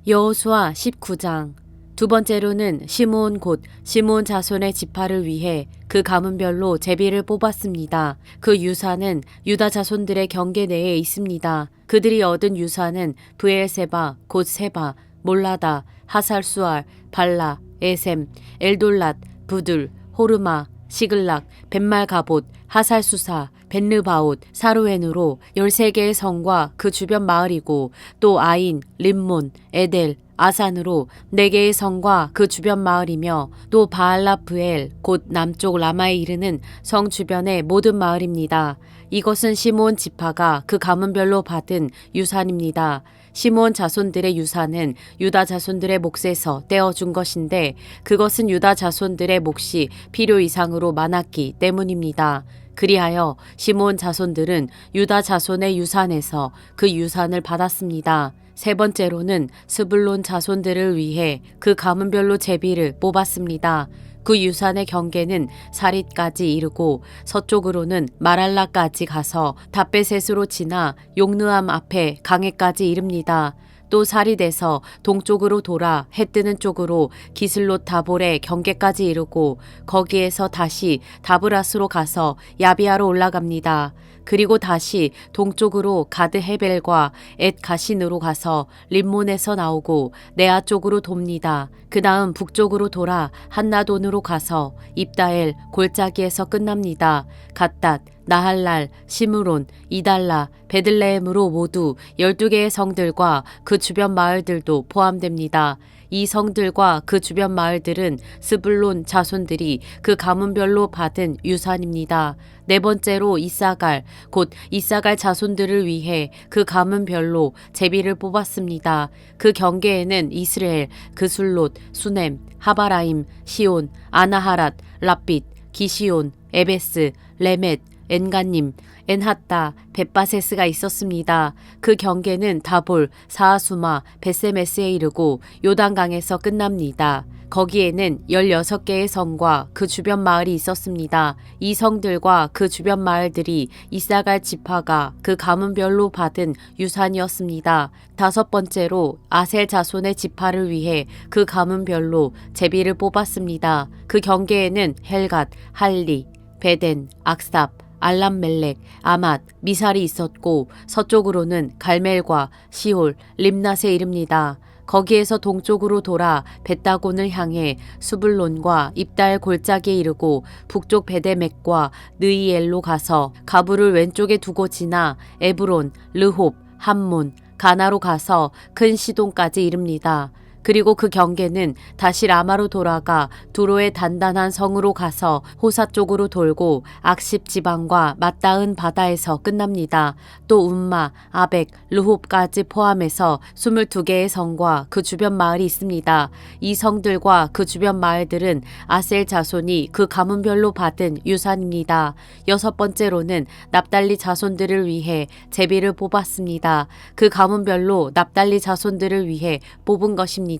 여호수아 19장. 두 번째로는 시므온 곧 시므온 자손의 지파를 위해 그 가문별로 제비를 뽑았습니다. 그 유산은 유다 자손들의 경계 내에 있습니다. 그들이 얻은 유산은 브엘세바 곧 세바, 몰라다, 하살수알, 발라, 에셈, 엘돌랏, 부들, 호르마, 시글락, 벳말가봇, 하살수사, 벳르바옷, 사루엔으로 13개의 성과 그 주변 마을이고, 또 아인, 림몬, 에델, 아산으로 4개의 성과 그 주변 마을이며, 또 바알라프엘 곧 남쪽 라마에 이르는 성 주변의 모든 마을입니다. 이것은 시므온 지파가 그 가문별로 받은 유산입니다. 시므온 자손들의 유산은 유다 자손들의 몫에서 떼어준 것인데, 그것은 유다 자손들의 몫이 필요 이상으로 많았기 때문입니다. 그리하여 시므온 자손들은 유다 자손의 유산에서 그 유산을 받았습니다. 세 번째로는 스불론 자손들을 위해 그 가문별로 제비를 뽑았습니다. 그 유산의 경계는 사릿까지 이르고 서쪽으로는 마랄라까지 가서 다베셋으로 지나 용르암 앞에 강해까지 이릅니다. 또 사릿에서 동쪽으로 돌아 해 뜨는 쪽으로 기슬롯 다볼의 경계까지 이르고, 거기에서 다시 다브라스로 가서 야비아로 올라갑니다. 그리고 다시 동쪽으로 가드 헤벨과 엣 가신으로 가서 림몬에서 나오고 네아 쪽으로 돕니다. 그 다음 북쪽으로 돌아 한나돈으로 가서 입다엘 골짜기에서 끝납니다. 갓닷, 나할랄, 시므론, 이달라, 베들레헴으로 모두 12개의 성들과 그 주변 마을들도 포함됩니다. 이 성들과 그 주변 마을들은 스불론 자손들이 그 가문별로 받은 유산입니다. 네 번째로 이사갈, 곧 이사갈 자손들을 위해 그 가문별로 제비를 뽑았습니다. 그 경계에는 이스라엘, 그술롯, 수넴, 하바라임, 시온, 아나하랏, 랍빗, 기시온, 에베스, 레멧, 엔가님, 엔핫다, 벳바세스가 있었습니다. 그 경계는 다볼, 사하수마, 벳세메스에 이르고 요단강에서 끝납니다. 거기에는 16개의 성과 그 주변 마을이 있었습니다. 이 성들과 그 주변 마을들이 이사갈 지파가 그 가문별로 받은 유산이었습니다. 다섯 번째로 아셀 자손의 지파를 위해 그 가문별로 제비를 뽑았습니다. 그 경계에는 헬갓, 할리, 베덴, 악삽, 알람멜렉, 아맛, 미살이 있었고, 서쪽으로는 갈멜과 시올, 림낫에 이릅니다. 거기에서 동쪽으로 돌아 벳다곤을 향해 수불론과 입달 골짜기에 이르고 북쪽 베데맥과 느이엘로 가서 가부를 왼쪽에 두고 지나 에브론, 르홉, 함몬, 가나로 가서 큰 시돈까지 이릅니다. 그리고 그 경계는 다시 라마로 돌아가 두로의 단단한 성으로 가서 호사 쪽으로 돌고 악십 지방과 맞닿은 바다에서 끝납니다. 또 움마, 아벡, 르홉까지 포함해서 22개의 성과 그 주변 마을이 있습니다. 이 성들과 그 주변 마을들은 아셀 자손이 그 가문별로 받은 유산입니다. 여섯 번째로는 납달리 자손들을 위해 제비를 뽑았습니다. 그 가문별로 납달리 자손들을 위해 뽑은 것입니다.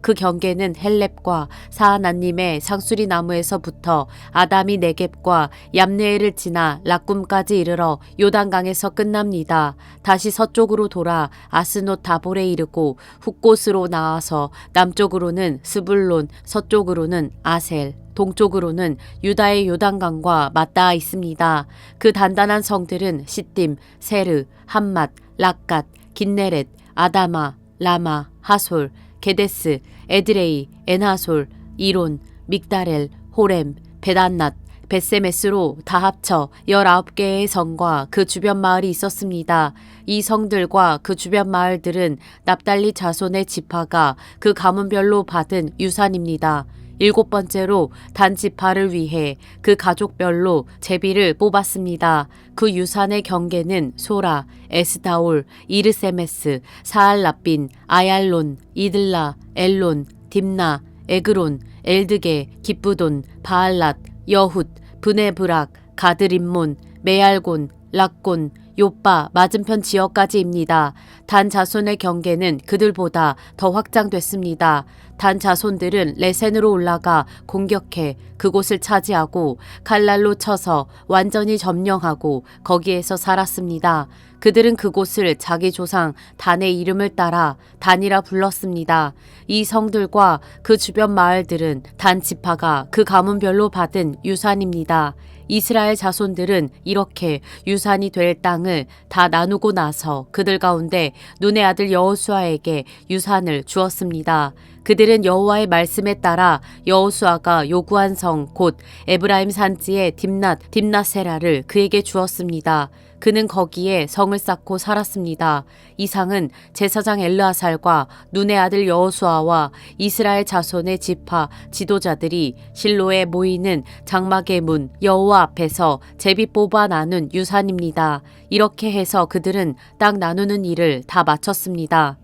그 경계는 헬렙과 사하나님의 상수리 나무에서부터 아담이 네겝과 얌네엘을 지나 락꿈까지 이르러 요단강에서 끝납니다. 다시 서쪽으로 돌아 아스노 다볼에 이르고 훗곳으로 나와서 남쪽으로는 스불론, 서쪽으로는 아셀, 동쪽으로는 유다의 요단강과 맞닿아 있습니다. 그 단단한 성들은 시딤, 세르, 함맛, 락갓, 긴네렛, 아다마, 라마, 하솔, 게데스, 에드레이, 엔하솔, 이론, 믹다렐, 호렘, 벳안낫, 벳세메스로 다 합쳐 19개의 성과 그 주변 마을이 있었습니다. 이 성들과 그 주변 마을들은 납달리 자손의 지파가 그 가문별로 받은 유산입니다. 일곱 번째로 단 지파를 위해 그 가족별로 제비를 뽑았습니다. 그 유산의 경계는 소라, 에스다올, 이르세메스, 사알라빈, 아얄론, 이들라, 엘론, 딥나, 에그론, 엘드게, 기쁘돈, 바알랏, 여훗, 브네브락, 가드림몬, 메알곤, 락곤, 요빠 맞은편 지역까지입니다. 단 자손의 경계는 그들보다 더 확장됐습니다. 단 자손들은 레센으로 올라가 공격해 그곳을 차지하고 칼날로 쳐서 완전히 점령하고 거기에서 살았습니다. 그들은 그곳을 자기 조상 단의 이름을 따라 단이라 불렀습니다. 이 성들과 그 주변 마을들은 단 지파가 그 가문별로 받은 유산입니다. 이스라엘 자손들은 이렇게 유산이 될 땅을 다 나누고 나서 그들 가운데 눈의 아들 여호수아에게 유산을 주었습니다. 그들은 여호와의 말씀에 따라 여호수아가 요구한 성 곧 에브라임 산지의 딥낫세라를 그에게 주었습니다. 그는 거기에 성을 쌓고 살았습니다. 이상은 제사장 엘르아살과 눈의 아들 여호수아와 이스라엘 자손의 지파 지도자들이 실로에 모이는 장막의 문 여호와 앞에서 제비 뽑아 나눈 유산입니다. 이렇게 해서 그들은 땅 나누는 일을 다 마쳤습니다.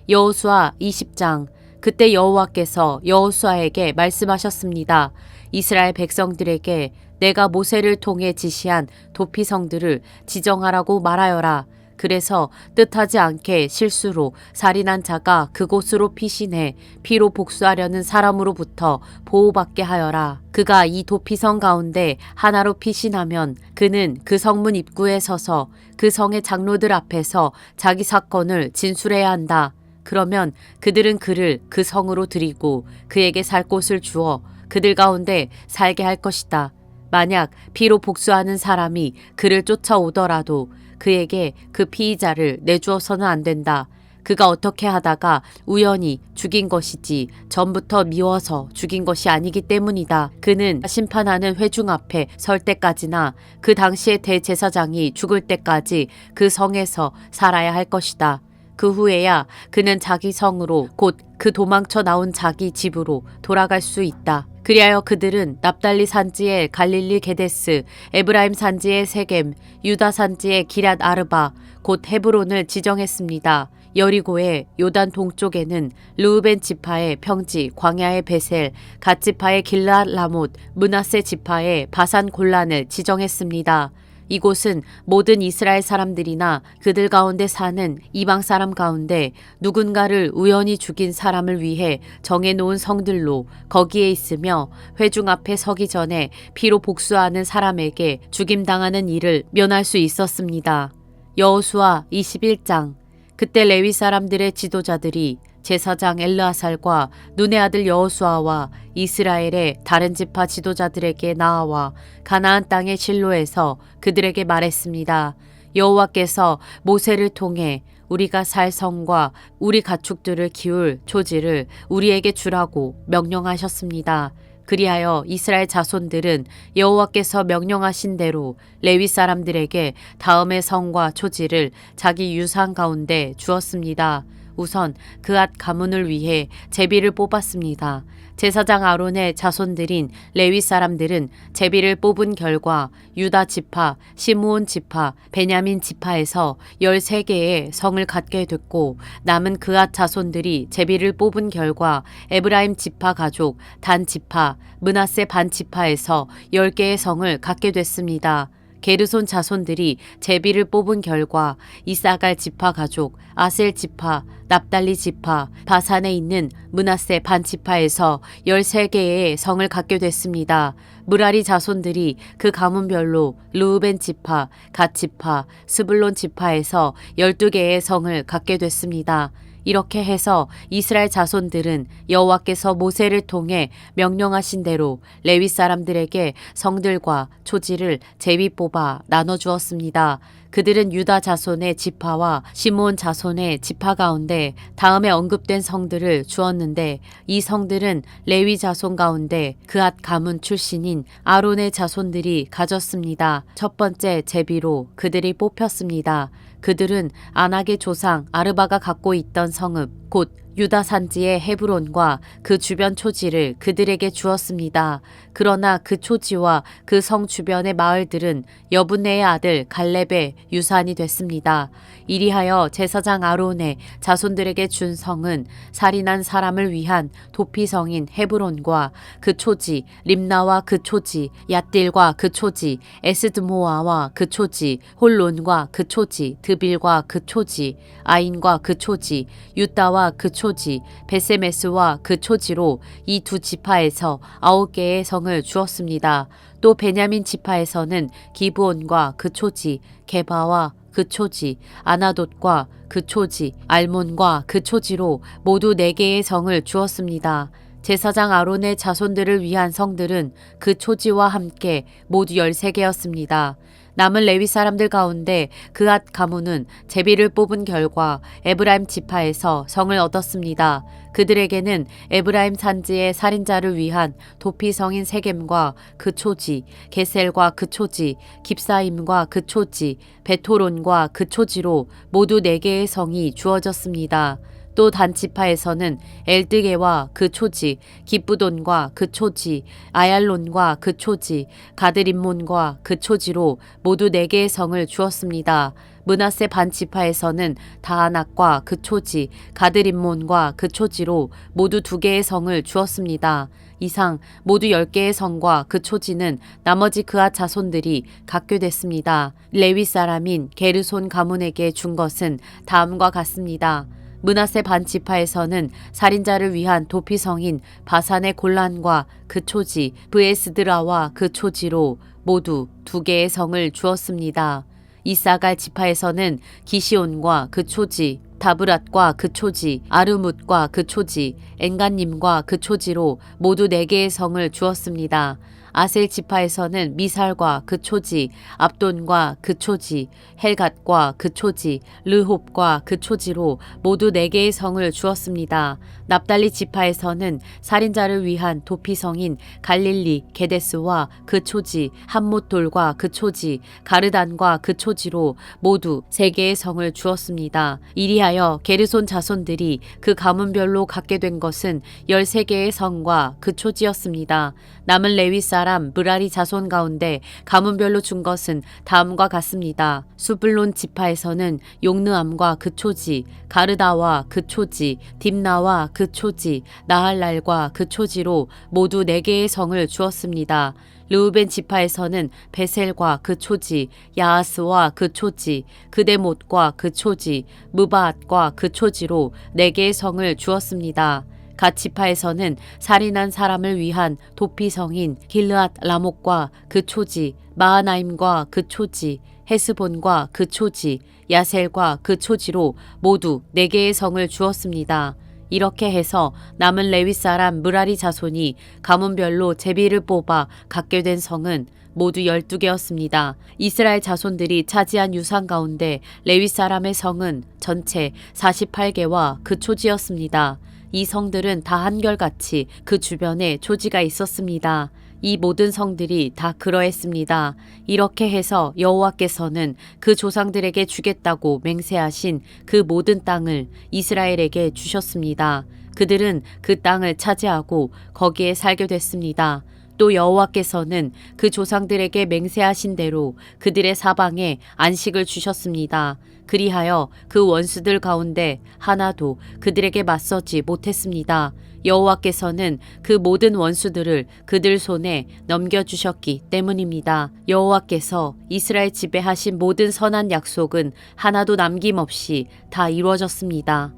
여호수아 20장. 그때 여호와께서 여호수아에게 말씀하셨습니다. 이스라엘 백성들에게 내가 모세를 통해 지시한 도피성들을 지정하라고 말하여라. 그래서 뜻하지 않게 실수로 살인한 자가 그곳으로 피신해 피로 복수하려는 사람으로부터 보호받게 하여라. 그가 이 도피성 가운데 하나로 피신하면 그는 그 성문 입구에 서서 그 성의 장로들 앞에서 자기 사건을 진술해야 한다. 그러면 그들은 그를 그 성으로 들이고 그에게 살 곳을 주어 그들 가운데 살게 할 것이다. 만약 피로 복수하는 사람이 그를 쫓아오더라도 그에게 그 피의자를 내주어서는 안 된다. 그가 어떻게 하다가 우연히 죽인 것이지 전부터 미워서 죽인 것이 아니기 때문이다. 그는 심판하는 회중 앞에 설 때까지나 그 당시의 대제사장이 죽을 때까지 그 성에서 살아야 할 것이다. 그 후에야 그는 자기 성으로 곧 그 도망쳐 나온 자기 집으로 돌아갈 수 있다. 그리하여 그들은 납달리 산지의 갈릴리 게데스, 에브라임 산지의 세겜, 유다 산지의 기랏 아르바, 곧 헤브론을 지정했습니다. 여리고의 요단 동쪽에는 르우벤 지파의 평지 광야의 베셀, 갓 지파의 길랏 라못, 므낫세 지파의 바산 골란을 지정했습니다. 이곳은 모든 이스라엘 사람들이나 그들 가운데 사는 이방 사람 가운데 누군가를 우연히 죽인 사람을 위해 정해놓은 성들로 거기에 있으며 회중 앞에 서기 전에 피로 복수하는 사람에게 죽임당하는 일을 면할 수 있었습니다. 여호수아 21장. 그때 레위 사람들의 지도자들이 제사장 엘르아살과 눈의 아들 여호수아와 이스라엘의 다른 지파 지도자들에게 나아와 가나안 땅의 실로에서 그들에게 말했습니다. 여호와께서 모세를 통해 우리가 살 성과 우리 가축들을 키울 초지를 우리에게 주라고 명령하셨습니다. 그리하여 이스라엘 자손들은 여호와께서 명령하신 대로 레위 사람들에게 다음의 성과 초지를 자기 유산 가운데 주었습니다. 우선 그앗 가문을 위해 제비를 뽑았습니다. 제사장 아론의 자손들인 레위 사람들은 제비를 뽑은 결과 유다 지파, 시므온 지파, 베냐민 지파에서 13개의 성을 갖게 됐고 남은 그앗 자손들이 제비를 뽑은 결과 에브라임 지파 가족, 단 지파, 므낫세 반 지파에서 10개의 성을 갖게 됐습니다. 게르손 자손들이 제비를 뽑은 결과 이사갈 지파 가족, 아셀 지파, 납달리 지파, 바산에 있는 므낫세 반 지파에서 13개의 성을 갖게 됐습니다. 무라리 자손들이 그 가문별로 르우벤 지파, 갓 지파, 스불론 지파에서 12개의 성을 갖게 됐습니다. 이렇게 해서 이스라엘 자손들은 여호와께서 모세를 통해 명령하신 대로 레위 사람들에게 성들과 초지를 제비 뽑아 나눠주었습니다. 그들은 유다 자손의 지파와 시므온 자손의 지파 가운데 다음에 언급된 성들을 주었는데 이 성들은 레위 자손 가운데 그앗 가문 출신인 아론의 자손들이 가졌습니다. 첫 번째 제비로 그들이 뽑혔습니다. 그들은 아낙의 조상 아르바가 갖고 있던 성읍 곧 유다 산지의 헤브론과 그 주변 초지를 그들에게 주었습니다. 그러나 그 초지와 그 성 주변의 마을들은 여분네의 아들 갈렙의 유산이 됐습니다. 이리하여 제사장 아론의 자손들에게 준 성은 살인한 사람을 위한 도피성인 헤브론과 그 초지, 림나와 그 초지, 얏딜과 그 초지, 에스드모아와 그 초지, 홀론과 그 초지, 드빌과 그 초지, 아인과 그 초지, 유다와 그 초지, 베세메스와 그 초지로 이 두 지파에서 9개의 성을 주었습니다. 또 베냐민 지파에서는 기브온과 그 초지, 게바와 그 초지, 아나돗과 그 초지, 알몬과 그 초지로 모두 4개의 성을 주었습니다. 제사장 아론의 자손들을 위한 성들은 그 초지와 함께 모두 13개였습니다. 남은 레위 사람들 가운데 그앗 가문은 제비를 뽑은 결과 에브라임 지파에서 성을 얻었습니다. 그들에게는 에브라임 산지의 살인자를 위한 도피성인 세겜과 그 초지, 게셀과 그 초지, 깁사임과 그 초지, 베토론과 그 초지로 모두 4개의 성이 주어졌습니다. 또 단 지파에서는 엘드게와 그 초지, 기브돈과 그 초지, 아얄론과 그 초지, 가드림몬과 그 초지로 모두 4개의 성을 주었습니다. 므낫세 반 지파에서는 다아낙과 그 초지, 가드림몬과 그 초지로 모두 2개의 성을 주었습니다. 이상 모두 10개의 성과 그 초지는 나머지 그앗 자손들이 갖게 됐습니다. 레위 사람인 게르손 가문에게 준 것은 다음과 같습니다. 므낫세 반 지파에서는 살인자를 위한 도피성인 바산의 골란과 그 초지, 브에스드라와 그 초지로 모두 2개의 성을 주었습니다. 이사갈 지파에서는 기시온과 그 초지, 다브랏과 그 초지, 아르뭇과 그 초지, 엔간님과 그 초지로 모두 4개의 성을 주었습니다. 아셀 지파에서는 미살과 그 초지, 압돈과 그 초지, 헬갓과 그 초지, 르홉과 그 초지로 모두 4개의 성을 주었습니다. 납달리 지파에서는 살인자를 위한 도피성인 갈릴리, 게데스와 그 초지, 함못돌과 그 초지, 가르단과 그 초지로 모두 3개의 성을 주었습니다. 이리하여 게르손 자손들이 그 가문별로 갖게 된 것은 13개의 성과 그 초지였습니다. 남은 레위 사람 므라리 자손 가운데 가문별로 준 것은 다음과 같습니다. 수블론 지파에서는 용느암과 그 초지, 가르다와 그 초지, 딥나와 그 초지, 나할랄과 그 초지로 모두 4개의 성을 주었습니다. 르우벤 지파에서는 베셀과 그 초지, 야하스와 그 초지, 그데못과 그 초지, 무바앗과 그 초지로 4개의 성을 주었습니다. 갓 지파에서는 살인한 사람을 위한 도피성인 길르앗 라목과 그 초지, 마하나임과 그 초지, 헤스본과 그 초지, 야셀과 그 초지로 모두 4개의 성을 주었습니다. 이렇게 해서 남은 레위 사람 므라리 자손이 가문별로 제비를 뽑아 갖게 된 성은 모두 12개였습니다. 이스라엘 자손들이 차지한 유산 가운데 레위 사람의 성은 전체 48개와 그 초지였습니다. 이 성들은 다 한결같이 그 주변에 초지가 있었습니다. 이 모든 성들이 다 그러했습니다. 이렇게 해서 여호와께서는 그 조상들에게 주겠다고 맹세하신 그 모든 땅을 이스라엘에게 주셨습니다. 그들은 그 땅을 차지하고 거기에 살게 됐습니다. 또 여호와께서는 그 조상들에게 맹세하신 대로 그들의 사방에 안식을 주셨습니다. 그리하여 그 원수들 가운데 하나도 그들에게 맞서지 못했습니다. 여호와께서는 그 모든 원수들을 그들 손에 넘겨주셨기 때문입니다. 여호와께서 이스라엘 집에 하신 모든 선한 약속은 하나도 남김없이 다 이루어졌습니다.